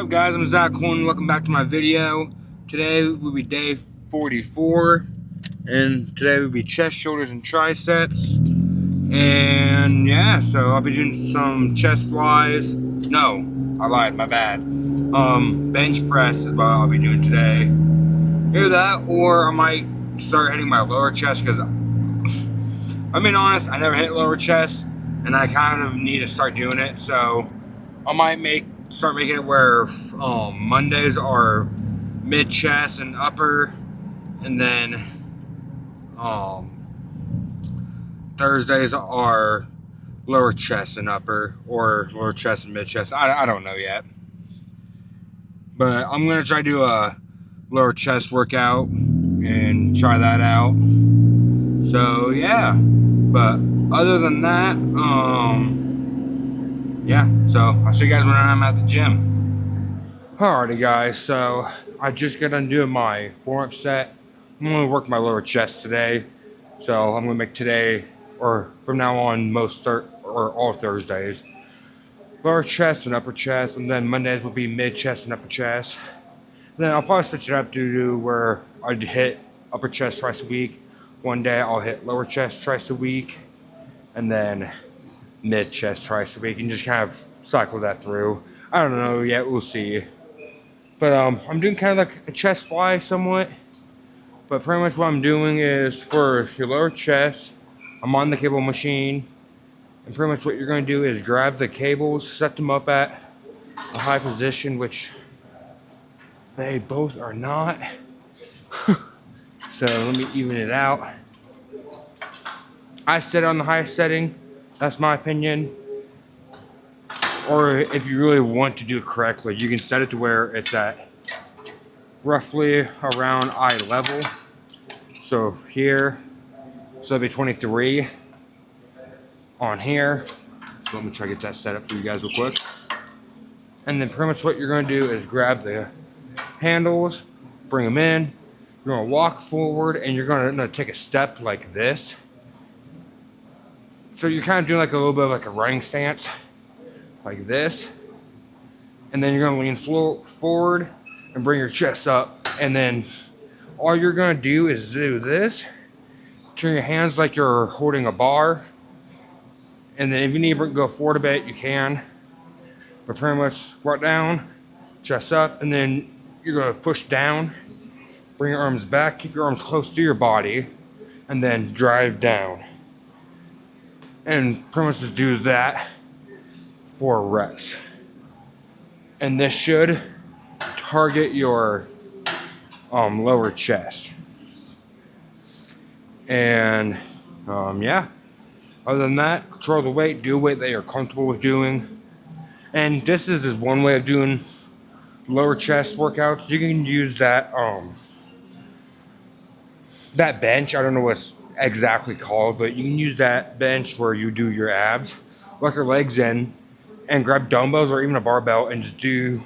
up, guys? I'm Zach Cohen. Welcome back to my video. Today will be day 44, and today will be chest, shoulders, and triceps. And yeah, so I'll be doing some chest flies. No, I lied. My bad. Bench press is what I'll be doing today. Either that, or I might start hitting my lower chest because I'm being honest, I never hit lower chest, and I kind of need to start doing it. So I might start making it where Mondays are mid chest and upper, and then Thursdays are lower chest and upper, or lower chest and mid chest. I don't know yet, but I'm gonna try to do a lower chest workout and try that out. So yeah, but other than that, yeah, so I'll see you guys when I'm at the gym. Alrighty guys, so I just got done doing my warm-up set. I'm gonna work my lower chest today. So I'm gonna make today, or from now on, all Thursdays, lower chest and upper chest, and then Mondays will be mid chest and upper chest. And then I'll probably switch it up to do where I'd hit upper chest twice a week. One day I'll hit lower chest twice a week, and then mid chest twice a week, and just kind of cycle that through. I don't know yet, we'll see. But I'm doing kind of like a chest fly somewhat. But pretty much what I'm doing is for your lower chest, I'm on the cable machine, and pretty much what you're going to do is grab the cables, set them up at a high position, which they both are not. So let me even it out. I set it on the highest setting. That's my opinion. Or if you really want to do it correctly, you can set it to where it's at roughly around eye level. So here, so it'll be 23 on here. So let me try to get that set up for you guys real quick. And then pretty much what you're going to do is grab the handles, bring them in. You're going to walk forward, and you're going to take a step like this. So you're kind of doing like a little bit of like a running stance, like this. And then you're going to lean forward and bring your chest up. And then all you're going to do is do this. Turn your hands like you're holding a bar. And then if you need to go forward a bit, you can. But pretty much squat down, chest up, and then you're going to push down. Bring your arms back, keep your arms close to your body, and then drive down. And pretty much just do that 4 reps. And this should target your lower chest. And yeah, other than that, control the weight, do a weight that you're comfortable with doing. And this is one way of doing lower chest workouts. You can use that that bench. I don't know what's exactly called, but you can use that bench where you do your abs, lock your legs in, and grab dumbbells or even a barbell and just do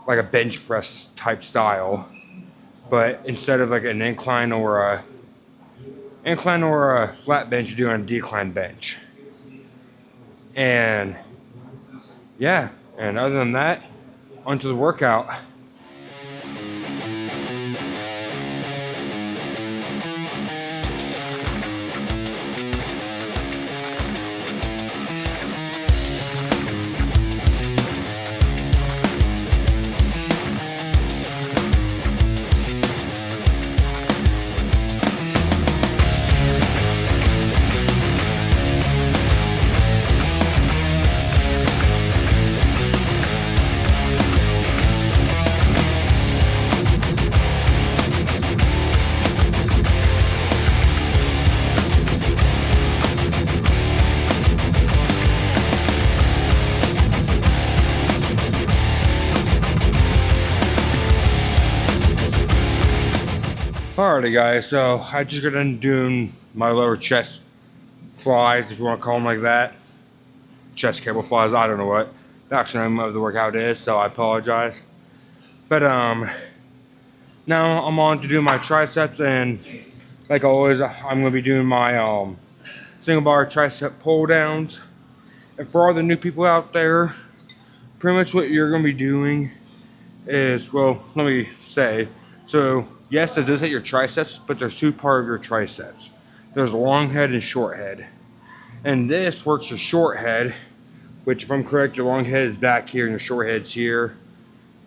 like a bench press type style. But instead of like an incline or a flat bench, you're doing a decline bench. And yeah, and other than that, onto the workout. Alrighty guys, so I just got done doing my lower chest flies, if you want to call them like that. Chest cable flies, I don't know what the actual name of the workout is, so I apologize. But now I'm on to do my triceps, and like always, I'm going to be doing my single bar tricep pull downs. And for all the new people out there, pretty much what you're going to be doing is, well, let me say, so yes, it does hit your triceps, but there's two parts of your triceps. There's long head and short head. And this works your short head, which if I'm correct, your long head is back here and your short head's here.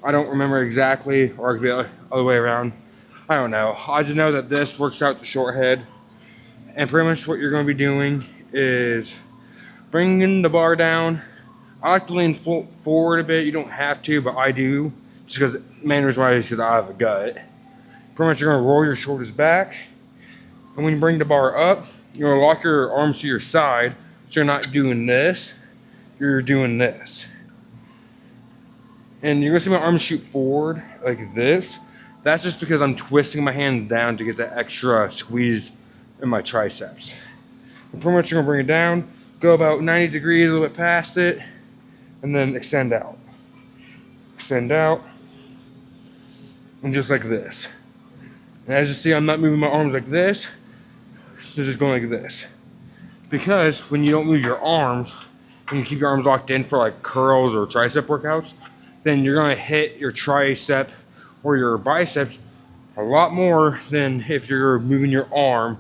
I don't remember exactly, or it could be the other way around. I don't know. I just know that this works out the short head. And pretty much what you're going to be doing is bringing the bar down. I like to lean forward a bit. You don't have to, but I do. Just because, main reason why is because I have a gut. Pretty much you're going to roll your shoulders back. And when you bring the bar up, you're going to lock your arms to your side. So you're not doing this. You're doing this. And you're going to see my arms shoot forward like this. That's just because I'm twisting my hand down to get that extra squeeze in my triceps. And pretty much you're going to bring it down, go about 90 degrees, a little bit past it, and then extend out. Extend out. And just like this. And as you see, I'm not moving my arms like this. They're just going like this. Because when you don't move your arms, and you keep your arms locked in for like curls or tricep workouts, then you're going to hit your tricep or your biceps a lot more than if you're moving your arm.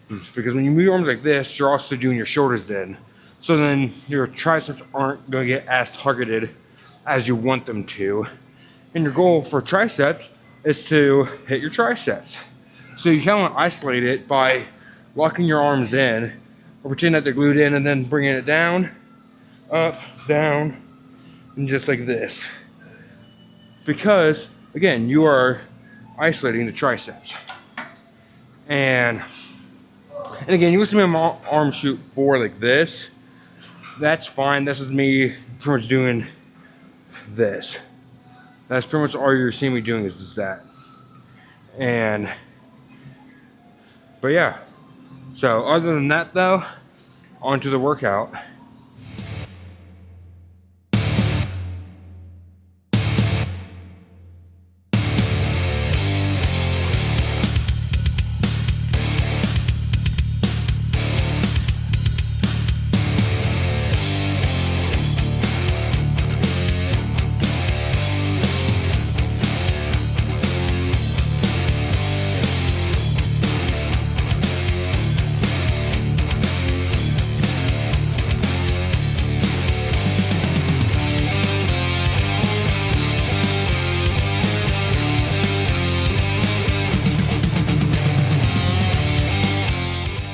Because when you move your arms like this, you're also doing your shoulders then. So then your triceps aren't going to get as targeted as you want them to. And your goal for triceps is to hit your triceps. So you kind of want to isolate it by locking your arms in, or pretend that they're glued in, and then bringing it down, up, down, and just like this. Because, again, you are isolating the triceps. And again, you can see my arm shoot forward like this. That's fine. This is me pretty much doing this. That's pretty much all you're seeing me doing is just that. But yeah. So other than that though, on to the workout.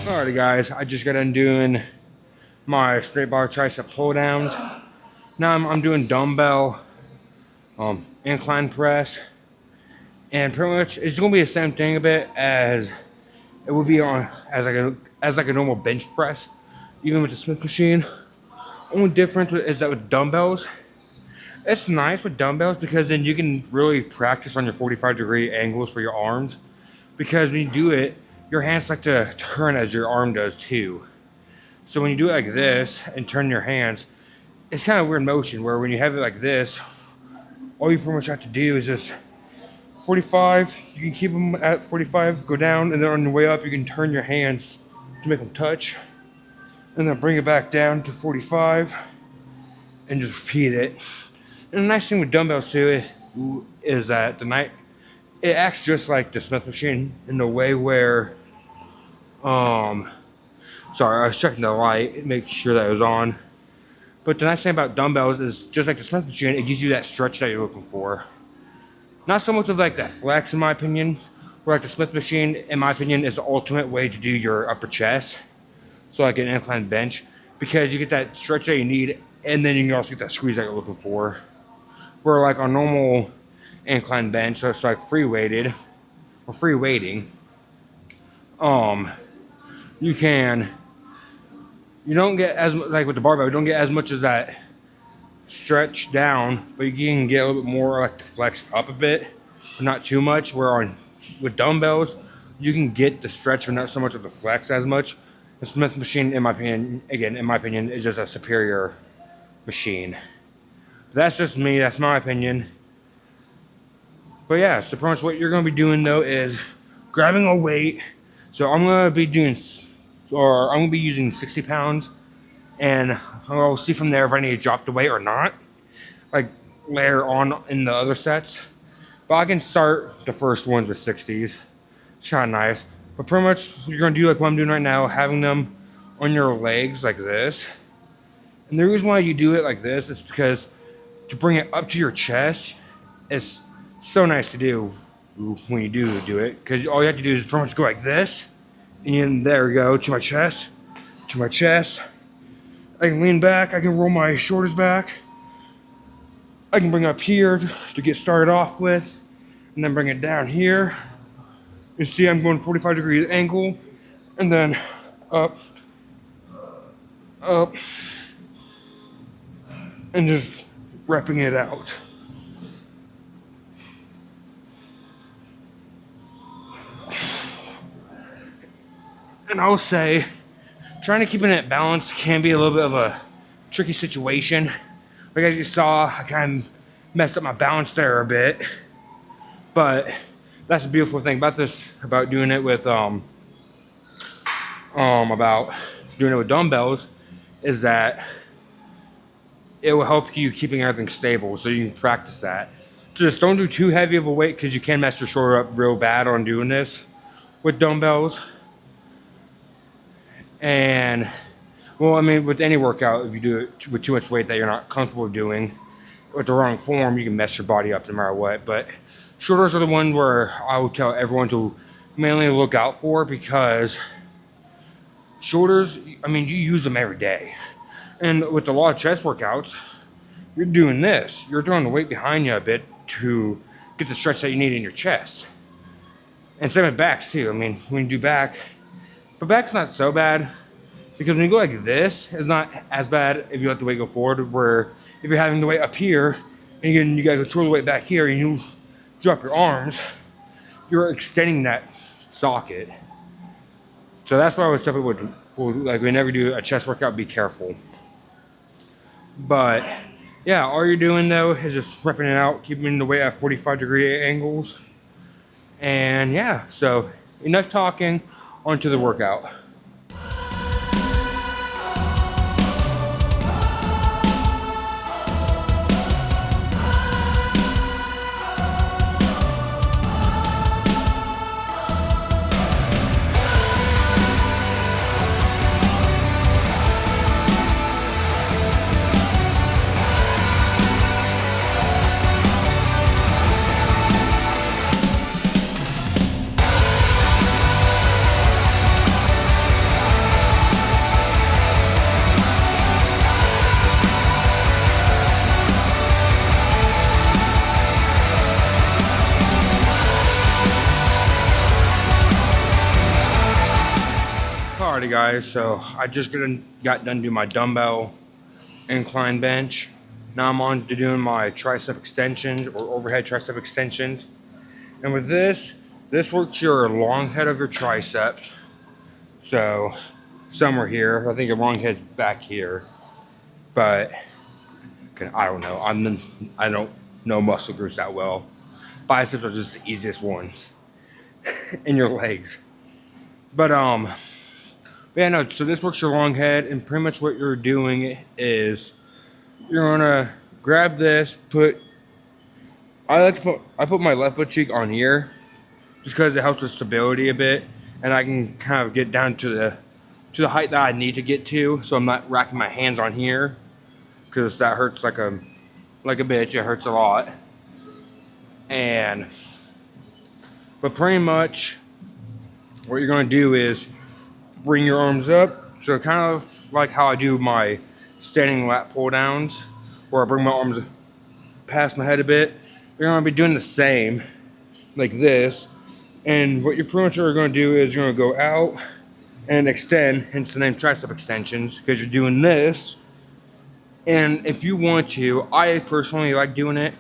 Alrighty guys, I just got done doing my straight bar tricep pull downs. Now I'm doing dumbbell incline press, and pretty much it's gonna be the same thing a bit as it would be on as like a normal bench press, even with the Smith machine. Only difference is that with dumbbells, it's nice with dumbbells because then you can really practice on your 45-degree angles for your arms, because when you do it, your hands like to turn as your arm does too. So when you do it like this and turn your hands, it's kind of weird motion where when you have it like this, all you pretty much have to do is just 45, you can keep them at 45, go down, and then on the way up you can turn your hands to make them touch, and then bring it back down to 45 and just repeat it. And the nice thing with dumbbells too is that it acts just like the Smith machine in the way where, sorry, I was checking the light, make sure that it was on. But the nice thing about dumbbells is just like the Smith machine, it gives you that stretch that you're looking for. Not so much of like that flex in my opinion, where like the Smith machine, in my opinion, is the ultimate way to do your upper chest. So like an incline bench, because you get that stretch that you need, and then you can also get that squeeze that you're looking for. Where like on normal incline bench, so it's like free weighted or free weighting, you don't get as like with the barbell, you don't get as much as that stretch down, but you can get a little bit more like to flex up a bit, but not too much. Where with dumbbells, you can get the stretch but not so much of the flex as much. The Smith machine, in my opinion, is just a superior machine. That's just me, that's my opinion. But yeah, so pretty much what you're going to be doing though is grabbing a weight. So I'm going to be using 60 pounds, and I'll see from there if I need to drop the weight or not. Like layer on in the other sets. But I can start the first ones with 60s. It's kind of nice. But pretty much you're going to do like what I'm doing right now, having them on your legs like this. And the reason why you do it like this is because to bring it up to your chest is so nice to do when you do it. Because all you have to do is pretty much go like this. And then there we go, to my chest. To my chest. I can lean back. I can roll my shoulders back. I can bring it up here to get started off with. And then bring it down here. You see I'm going 45 degree angle. And then up. Up. And just repping it out. And I'll say, trying to keep it at balance can be a little bit of a tricky situation. Like as you saw, I kind of messed up my balance there a bit. But that's the beautiful thing about this, about doing it with dumbbells, is that it will help you keeping everything stable, so you can practice that. Just don't do too heavy of a weight because you can mess your shoulder up real bad on doing this with dumbbells. And, well, I mean, with any workout, if you do it with too much weight that you're not comfortable doing, with the wrong form, you can mess your body up no matter what. But shoulders are the one where I would tell everyone to mainly look out for, because shoulders, I mean, you use them every day. And with a lot of chest workouts, you're doing this. You're throwing the weight behind you a bit to get the stretch that you need in your chest. And same with backs too. I mean, when you do back, but back's not so bad, because when you go like this, it's not as bad if you let the weight go forward, where if you're having the weight up here, and you gotta control the weight back here, and you drop your arms, you're extending that socket. So that's why I always tell people, like, whenever you do a chest workout, be careful. But yeah, all you're doing though is just repping it out, keeping the weight at 45 degree angles. And yeah, so enough talking, onto the workout. Alrighty guys, so I just got done doing my dumbbell incline bench. Now I'm on to doing my tricep extensions, or overhead tricep extensions. And with this works your long head of your triceps. So somewhere here, I think your long head's back here. But I don't know. I don't know muscle groups that well. Biceps are just the easiest ones. In your legs. But yeah, no, so this works your long head, and pretty much what you're doing is you're gonna grab this, I put my left butt cheek on here just because it helps with stability a bit, and I can kind of get down to the height that I need to get to, so I'm not racking my hands on here, because that hurts like a bitch. It hurts a lot. But pretty much what you're gonna do is bring your arms up, so kind of like how I do my standing lat pull downs, where I bring my arms past my head a bit. You're going to be doing the same, like this. And what you're pretty much going to do is you're going to go out and extend, hence the name tricep extensions, because you're doing this. And if you want to, I personally like doing it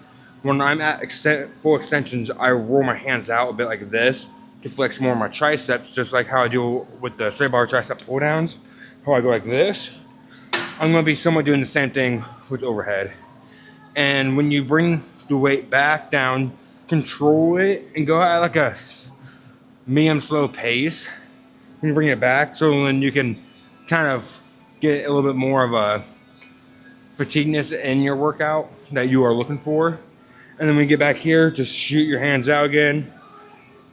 when I'm at full extensions. I roll my hands out a bit like this to flex more of my triceps, just like how I do with the straight bar tricep pull downs. How I go like this, I'm going to be somewhat doing the same thing with overhead. And when you bring the weight back down, control it and go at like a medium slow pace when you bring it back, so then you can kind of get a little bit more of a fatigueness in your workout that you are looking for. And then when you get back here, just shoot your hands out again.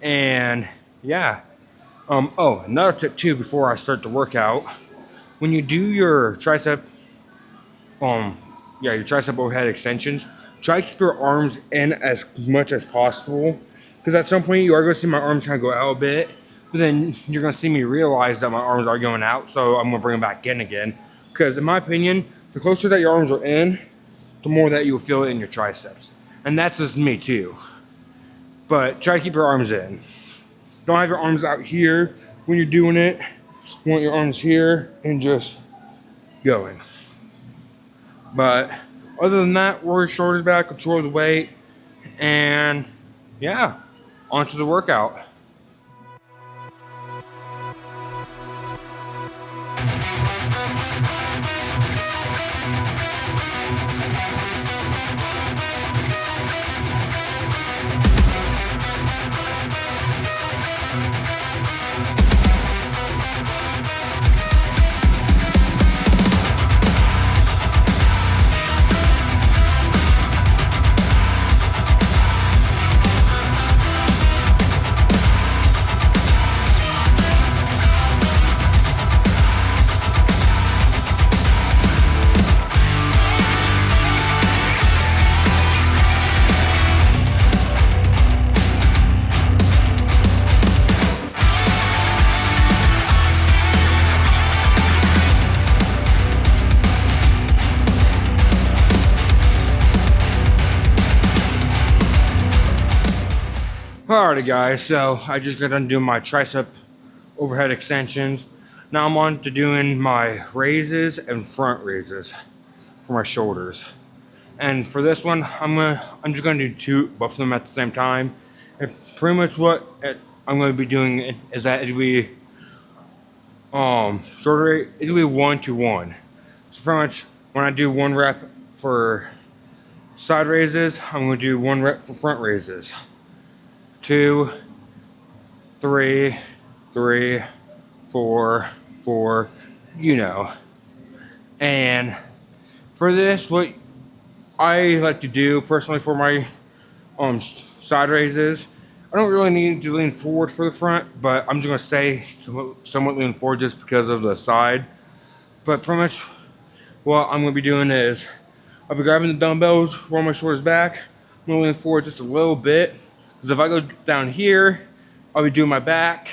And yeah. Oh, another tip too before I start the workout. When you do your tricep, your tricep overhead extensions, try to keep your arms in as much as possible. Because at some point you are going to see my arms kind of go out a bit. But then you're going to see me realize that my arms are going out. So I'm going to bring them back in again. Because in my opinion, the closer that your arms are in, the more that you will feel it in your triceps. And that's just me too. But try to keep your arms in. Don't have your arms out here when you're doing it. You want your arms here and just going. But other than that, roll your shoulders back, control the weight, and yeah, onto the workout. Alrighty guys, so I just got done doing my tricep overhead extensions. Now I'm on to doing my raises and front raises for my shoulders. And for this one, I'm just gonna do both of them at the same time. And pretty much what I'm gonna be doing is that it'll be shoulder, it'll be 1-to-1. So pretty much when I do 1 rep for side raises, I'm gonna do 1 rep for front raises. 2, 3, 3, 4, 4, you know. And for this, what I like to do personally for my side raises, I don't really need to lean forward for the front, but I'm just gonna stay somewhat lean forward just because of the side. But pretty much what I'm gonna be doing is I'll be grabbing the dumbbells, roll my shoulders back, I'm gonna lean forward just a little bit. Because if I go down here, I'll be doing my back.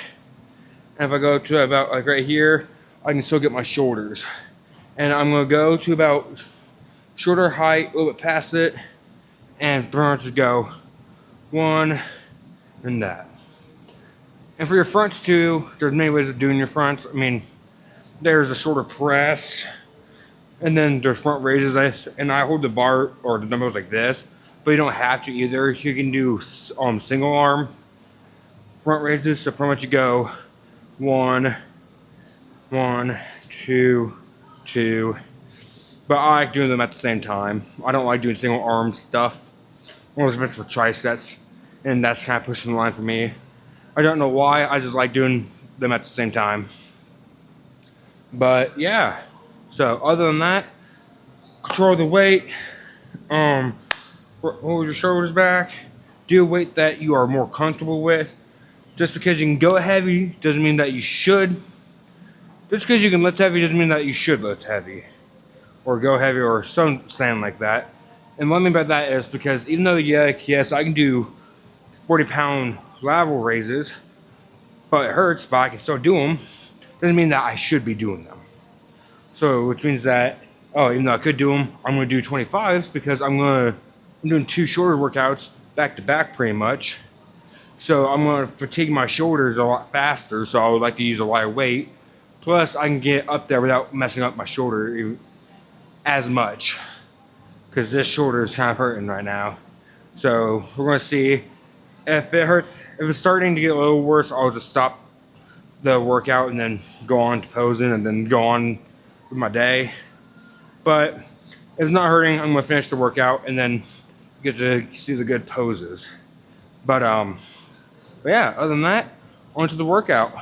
And if I go to about like right here, I can still get my shoulders. And I'm gonna go to about shoulder height, a little bit past it, and pretty much just go 1 and that. And for your fronts too, there's many ways of doing your fronts. I mean, there's a shoulder press, and then there's front raises. And I hold the bar or the dumbbells like this. But you don't have to either. You can do single arm front raises. So pretty much you go 1, 1, 2, 2. But I like doing them at the same time. I don't like doing single arm stuff. Most of it's for triceps, and that's kind of pushing the line for me. I don't know why. I just like doing them at the same time. But yeah. So other than that, control the weight. Hold your shoulders back. Do a weight that you are more comfortable with. Just because you can go heavy doesn't mean that you should. Just because you can lift heavy doesn't mean that you should lift heavy. Or go heavy or something like that. And what I mean by that is because even though, yes, I can do 40-pound lateral raises, but it hurts, but I can still do them, doesn't mean that I should be doing them. So, which means that, even though I could do them, I'm going to do 25s because I'm doing 2 shoulder workouts back to back pretty much. So I'm going to fatigue my shoulders a lot faster, so I would like to use a lighter weight. Plus, I can get up there without messing up my shoulder as much. Because this shoulder is kind of hurting right now. So we're going to see if it hurts. If it's starting to get a little worse, I'll just stop the workout and then go on to posing and then go on with my day. But if it's not hurting, I'm going to finish the workout and then get to see the good poses. But yeah, other than that, on to the workout.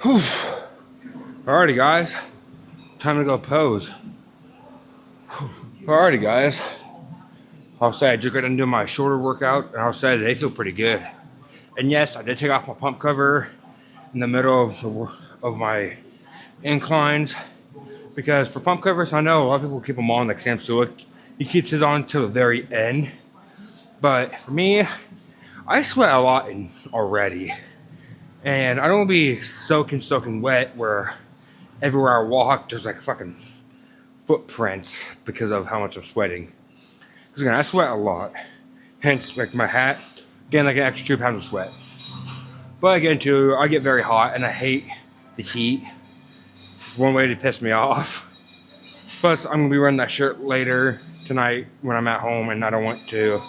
Whew. Alrighty, guys. Time to go pose. Alrighty, guys. I'll say I just got to do my shoulder workout, and I'll say they feel pretty good. And yes, I did take off my pump cover in the middle of my inclines, because for pump covers, I know a lot of people keep them on, like Sam Sulik. He keeps his on till the very end. But for me, I sweat a lot already. And I don't want to be soaking wet where everywhere I walk, there's like fucking footprints because of how much I'm sweating. Because again, I sweat a lot. Hence, like my hat, again, like an extra 2 pounds of sweat. But again, too, I get very hot and I hate the heat. It's one way to piss me off. Plus, I'm going to be wearing that shirt later tonight when I'm at home, and I don't want to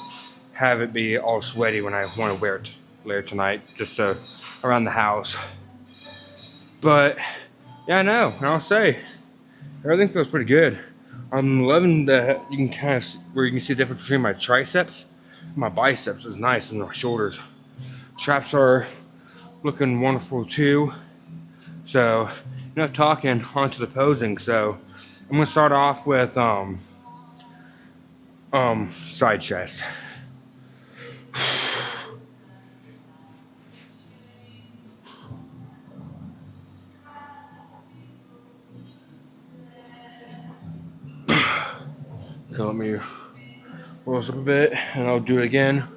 have it be all sweaty when I want to wear it later tonight, just around the house. But, yeah, I know, and I'll say, everything feels pretty good. I'm loving that you can kind of, where you can see the difference between my triceps and my biceps is nice, and my shoulders. Traps are looking wonderful too. So, enough talking, onto the posing. So, I'm gonna start off with side chest. So let me roll this up a bit, and I'll do it again.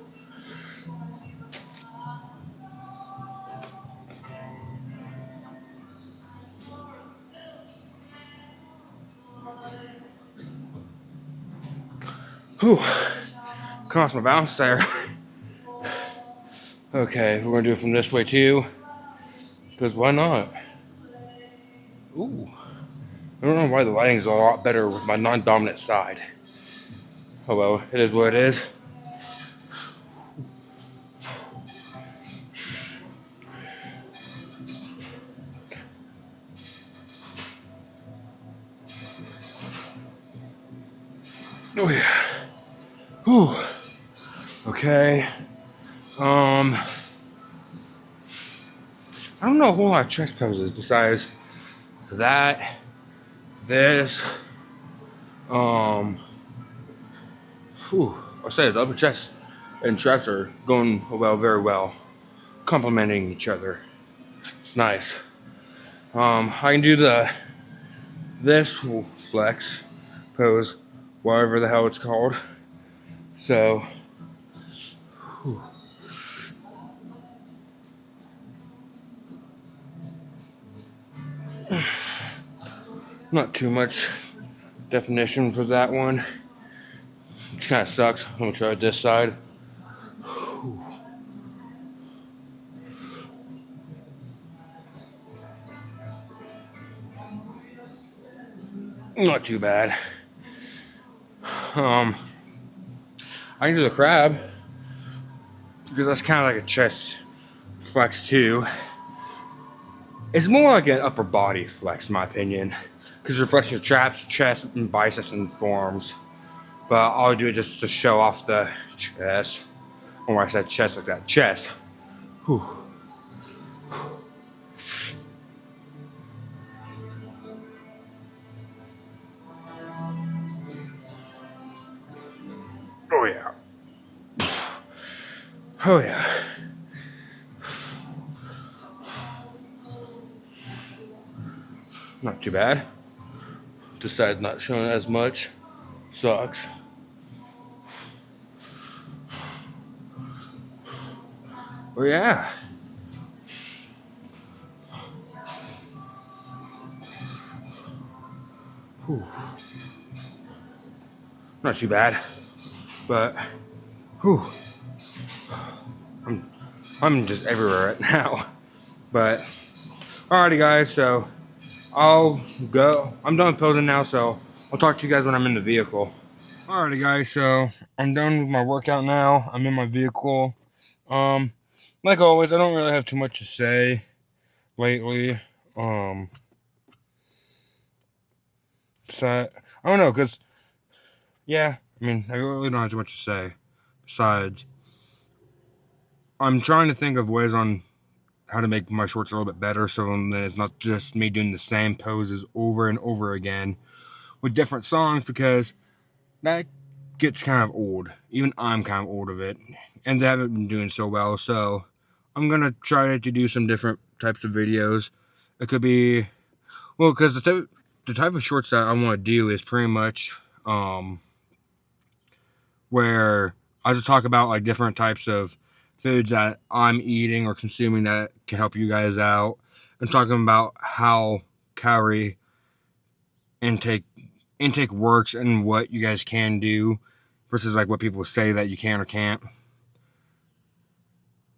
Whew. Come off my balance there. Okay, we're gonna do it from this way too. Because why not? Ooh. I don't know why the lighting's a lot better with my non-dominant side. Oh well, it is what it is. Oh yeah. Whew. Okay. I don't know a whole lot of chest poses besides that, this, I'll say the upper chest and traps are going very well, complementing each other. It's nice. I can do this flex pose, whatever the hell it's called. So, whew. Not too much definition for that one, which kind of sucks. I'm gonna try this side. Whew. Not too bad. I can do the crab because that's kind of like a chest flex too. It's more like an upper body flex, in my opinion, because it flexes your traps, chest, and biceps and forearms. But I'll do it just to show off the chest. Or I said chest like that, chest. Whew. Oh yeah. Oh yeah. Not too bad. This side's not showing as much. Sucks. Oh yeah. Whew. Not too bad. But whew. I'm just everywhere right now. But alrighty guys, so I'll go. I'm done posing now, so I'll talk to you guys when I'm in the vehicle. Alrighty guys, so I'm done with my workout now. I'm in my vehicle. Like always, I don't really have too much to say lately. So I don't know, cause yeah, I mean, I really don't have too much to say. Besides, I'm trying to think of ways on how to make my shorts a little bit better, so then it's not just me doing the same poses over and over again with different songs, because that gets kind of old. Even I'm kind of old of it, and they haven't been doing so well. So I'm gonna try to do some different types of videos. It could be, well, because the type of shorts that I want to do is pretty much where I just talk about like different types of foods that I'm eating or consuming that can help you guys out, and talking about how calorie intake works and what you guys can do versus like what people say that you can or can't.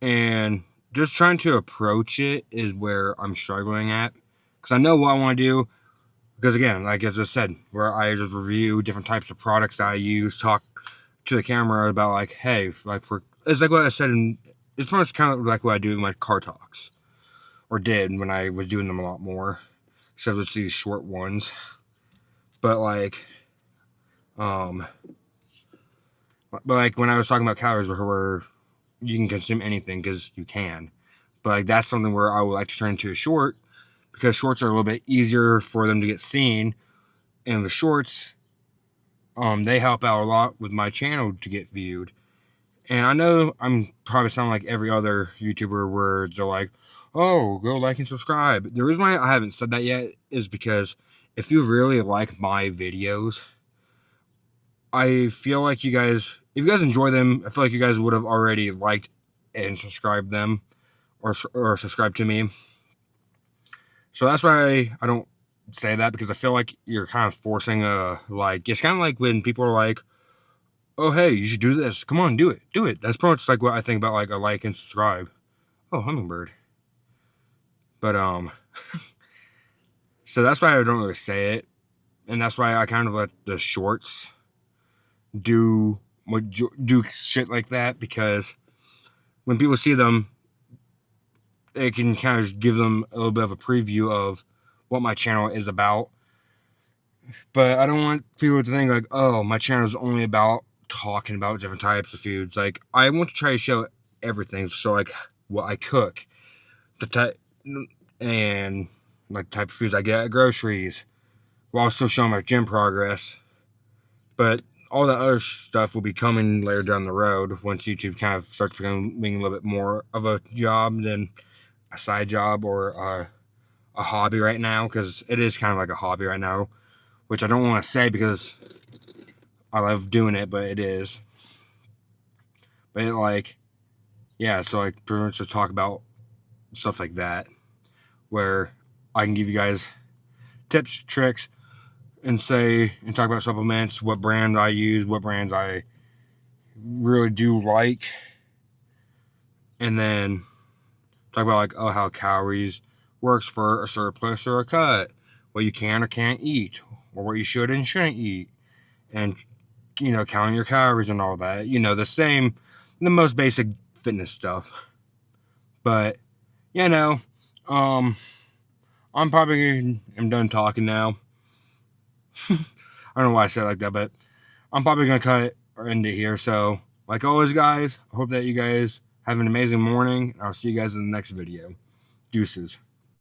And just trying to approach it is where I'm struggling at, because I know what I want to do. Because again, like as I said, where I just review different types of products that I use, talk to the camera about like, hey, like for, it's like what I said, it's pretty much kind of like what I do in my car talks, or did when I was doing them a lot more, instead of just these short ones. But like when I was talking about calories, where you can consume anything, because you can, but like that's something where I would like to turn into a short, because shorts are a little bit easier for them to get seen, and the shorts, they help out a lot with my channel to get viewed. And I know I'm probably sounding like every other YouTuber where they're like, oh, go like and subscribe. The reason why I haven't said that yet is because if you really like my videos, I feel like you guys, if you guys enjoy them, I feel like you guys would have already liked and subscribed them, or subscribed to me. So that's why I don't say that, because I feel like you're kind of forcing a, like, it's kind of like when people are like, oh, hey, you should do this. Come on, do it. Do it. That's pretty much like what I think about like a like and subscribe. Oh, hummingbird. But, so that's why I don't really say it. And that's why I kind of let the shorts do shit like that, because when people see them, it can kind of give them a little bit of a preview of what my channel is about. But I don't want people to think like, oh, my channel is only about talking about different types of foods. Like, I want to try to show everything. So like what I cook, the type, and like type of foods I get at groceries, while also showing my gym progress. But all that other stuff will be coming later down the road, once YouTube kind of starts becoming a little bit more of a job than a side job or a hobby right now, because it is kind of like a hobby right now, which I don't want to say because I love doing it, but it is. But it, like, yeah, so like pretty much to talk about stuff like that, where I can give you guys tips, tricks, and talk about supplements, what brands I use, what brands I really do like, and then talk about like, oh, how calories works for a surplus or a cut, what you can or can't eat, or what you should and shouldn't eat, and counting your calories and all that. The most basic fitness stuff. But I'm probably am done talking now. I don't know why I said it like that, but I'm probably gonna cut it or end it here. So, like always, guys, I hope that you guys have an amazing morning. I'll see you guys in the next video. Deuces.